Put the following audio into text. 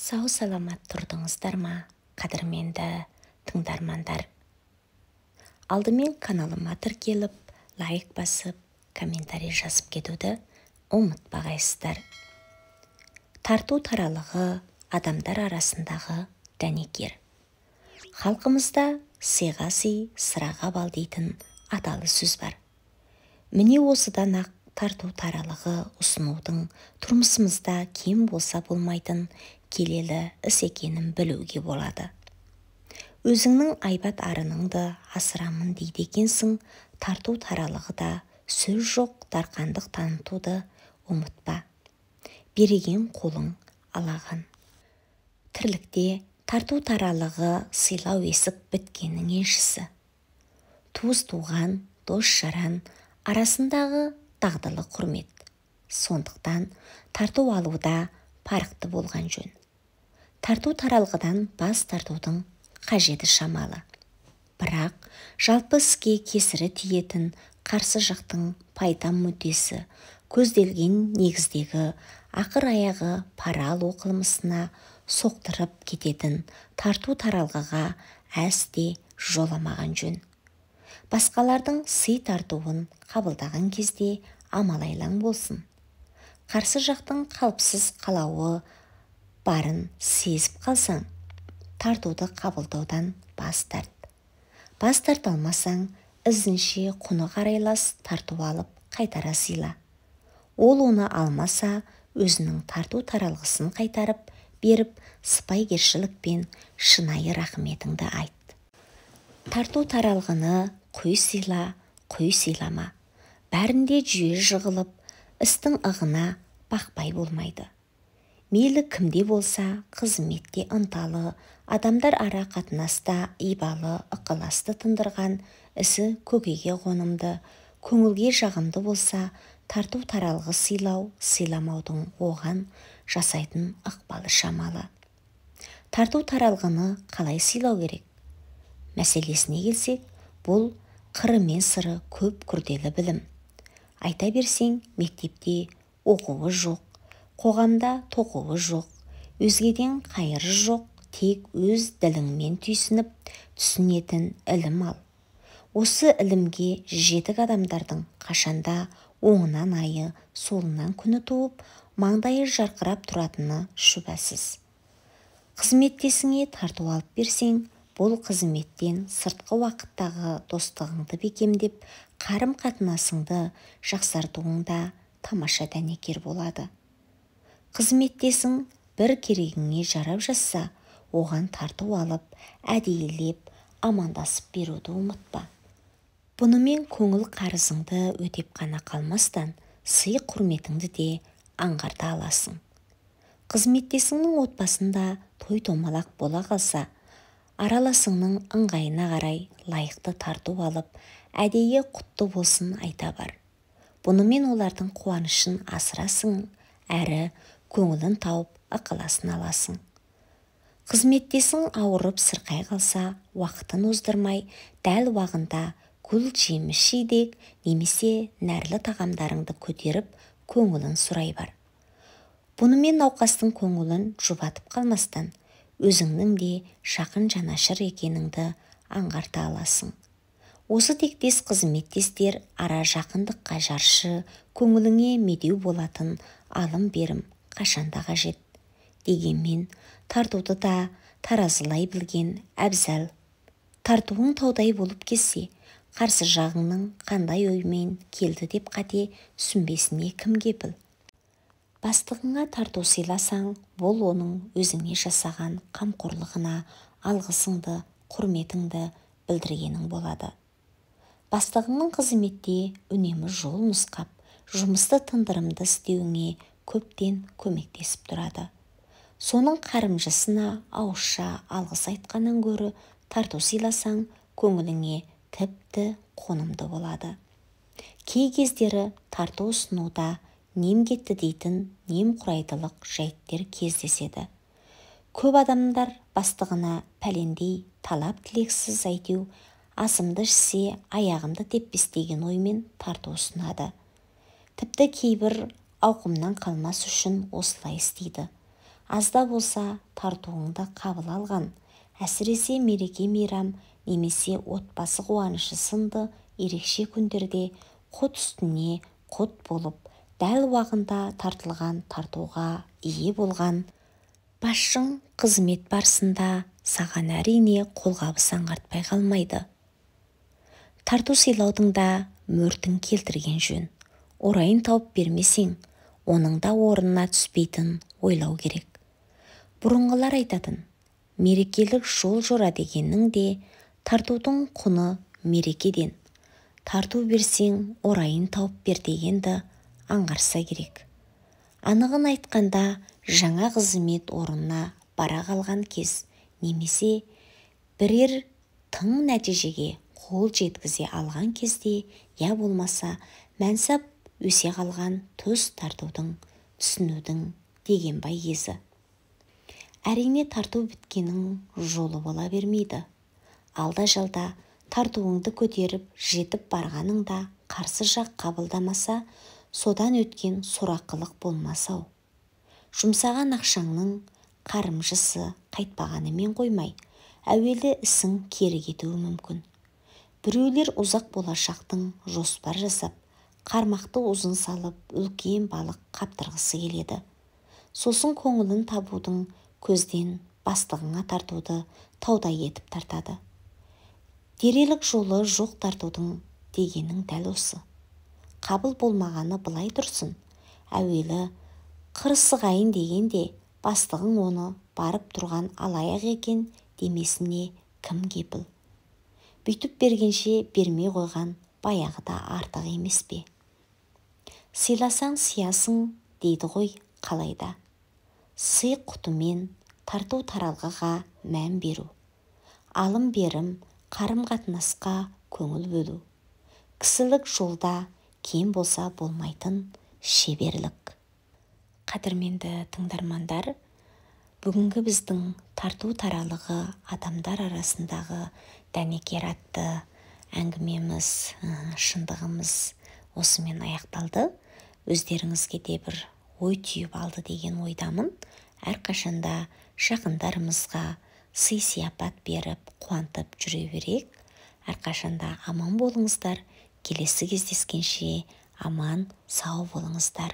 Сау саламат тұрдыңыздар ма, қадірменді тыңдармандар? Алдымен каналыма тіркеліп, лайк басып, комментарий жазып кетуді ұмытпағайсыздар. Тарту таралығы адамдар арасындағы дәнекер. Халқымызда сыйға сый, сыраға бал дейтін аталы сөз бар. Міне осыдан ақ тарту таралығы ұсынудың тұрмысымызда кем болса болмайтын келелі іс екенін білуге болады. Өзіңнің айбат арыныңды асырамын дейді екенсің, тарту таралығы да сөз жоқ дарқандық танытуды ұмытпа. Береген қолың алаған. Тірлікте тарту таралығы сыйлау есік біткеннің еншісі. Туыс туған, дос жаран арасындағы дағдылы құрмет. Сондықтан тарту алуда парықты болған жөн. Тарту таралғыдан бас тартудың қажеті шамалы. Бірақ жалпы іске кесірі тиетін қарсы жақтың пайда мүддесі көзделген негіздегі ақыр аяғы пара алу қылмысына соқтырып кететін тарту таралғыға әсте жоламаған жөн. Басқалардың сый тартуын қабылдаған кезде амалайлаң болсын. Қарсы жақтың қалыпсыз қалауы барын сезіп қалсаң, тартуды қабылдаудан бас тарт. Бас тарта алмасаң, ізінше құны қарайлас тарту алып қайтара сыйла. Ол оны алмаса, өзінің тарту таралғысын қайтарып беріп, сыпайгершілікпен шынайы рахметіңді айт. Тарту таралғыны құй сыйла, құй сыйлама. Бәрінде жүйе жығылып, істің ығына бақпай болмайды. Мейлі кімде болса, қызметте ынталы, адамдар ара қатынаста ибалы, ықыласты тындырған, ісі көкейге қонымды, көңілге жағымды болса, тарту таралғы сыйлау, сыйламаудың оған жасайтын ықпалы шамалы. Тарту таралғыны қалай сыйлау керек? Мәселесіне келсек, бұл қыры мен сыры көп күрделі білім. Айта берсең, мектепте оқуы жоқ, қоғамда тоқуы жоқ, өзгеден қайыры жоқ, тек өз діліңмен түйсініп, түсінетін ілім ал. Осы ілімге жетік адамдардың қашанда оңынан айы, солынан күні туып, маңдайы жарқырап тұратыны шүбәсіз. Қызметтесіңе тарту алып берсең, бұл қызметтен сыртқы уақыттағы достығыңды бекемдеп, қарым-қатынасыңды жақсартуыңда тамаша дәнекер болады. Қызметтесің бір керегіңе жарап жатса, оған тарту алып, әдейілеп, амандасып беруді ұмытпа. Бұнымен көңіл қарызыңды өтеп қана қалмастан, сый құрметіңді де аңғарта аласың. Қызметтесіңнің отбасында той-томалақ бола қалса, араласыңның ыңғайына қарай лайықты тарту алып, әдейі құтты болсын айта бар. Бұнымен олардың қуанышын асырасың, әрі көңілін тауып ықыласын аласың. Қызметтесің ауырып сырқай қалса, уақытын оздырмай, дәл уағында гүл жеміс жидек немесе нәрлі тағамдарыңды көтеріп, көңілін сұрай бар. Бұнымен науқастың көңілін жұбатып қалмастан, өзіңнің де жақын жанашыр екеніңді аңғарта аласың. Осы тектес қызметтестер ара жақындыққа жаршы, көңіліңе медеу болатын алым-берім қашанда қажет. Дегенмен, тартуды да таразылай білген әбзәл. Тартуың таудай болып кетсе, қарсы жағыңның қандай оймен келді деп қате сүнбесіне кім кепіл? Бастығыңа тарту сыйласаң, бұл оның өзіңе жасаған қамқорлығына алғысыңды, құрметіңді білдіргенің болады. Бастығыңның қызметте үнемі жол нұсқап, жұмысты тындырымды істеуіңе көптен көмектесіп тұрады. Соның қарымжысына ауызша алғыс айтқаннан гөрі тарту сыйласаң, көңіліңе тіпті қонымды болады. Кей кездері тарту ұсынуда нем кетті дейтін немқұрайдылық жайттер кездеседі. Көп адамдар бастығына пәлендей талап тілексіз әйтеу, асымды ішсе аяғымды теппес деген оймен тарту ұсынады. Тіпті кейбір ауқымнан қалмас үшін осылай істейді. азда болса тартуыңды қабыл алған, әсіресе мереке мейрам немесе отбасы қуанышы сынды ерекше күндерде қот үстіне қот болып, дәл уағында тартылған тартуға ие болған басшың қызмет барысында саған әрине қолғабыс аңғартпай қалмайды. Тарту сыйлаудың да мөртін келтірген жөн. Орайын тауып бермесең, оның да орнына түспейтін ойлау керек. Бұрынғылар айтатын, мерекелік жол жора дегеннің де тартудың құны мерекеден. Тарту берсең, орайын тауып бер дегенді аңғарса керек. Анығын айтқанда, жаңа қызмет орнына бара қалған кез, немесе бірер тың нәтижеге қол жеткізе алған кезде, я болмаса мәнсап өсе қалған тұс тартудың, түсінудің деген бай кезі. Әрине тарту біткенің жолы бола бермейді. Алда-жалда тартуыңды көтеріп жетіп барғаныңда қарсы жақ қабылдамаса, содан өткен сорақылық болмас-ау. Жұмсаған ақшаңның қарымжысы қайтпағанымен қоймай, әуелі ісің кері кетуі мүмкін. Біреулер ұзақ болашақтың жоспар жасап, қармақты ұзын салып, үлкен балық қаптырғысы келеді. Сосын көңілін табудың көзден бастығыңа тартуды таудай етіп тартады. Дерелік жолы жоқ тартудың дегенің дәл осы. Қабыл болмағаны былай тұрсын, әуелі қырсығайын дегенде бастығың оны барып тұрған алаяқ екен демесіне кім кепіл? Бүйтіп бергенше бермей қойған баяғыда артық емес пе? Сыйласаң сиясың дейді ғой қалайда. Сый құтымен тарту таралғыға мән беру. Алым берім, қарым қатынасқа көңіл бөлу. Кісілік жолда кем болса болмайтын шеберлік. Қадірменді тыңдармандар, бүгінгі біздің тарту таралығы адамдар арасындағы дәнекер атты әңгімеміз, шындығымыз осымен аяқталды. Өздеріңізге де бір ой түйіп алды деген ойдамын. Әрқашанда жақындарымызға сый-сияпат беріп, қуантып жүре берейік. Әрқашанда аман болыңыздар. Келесі кездескенше аман, сау болыңыздар.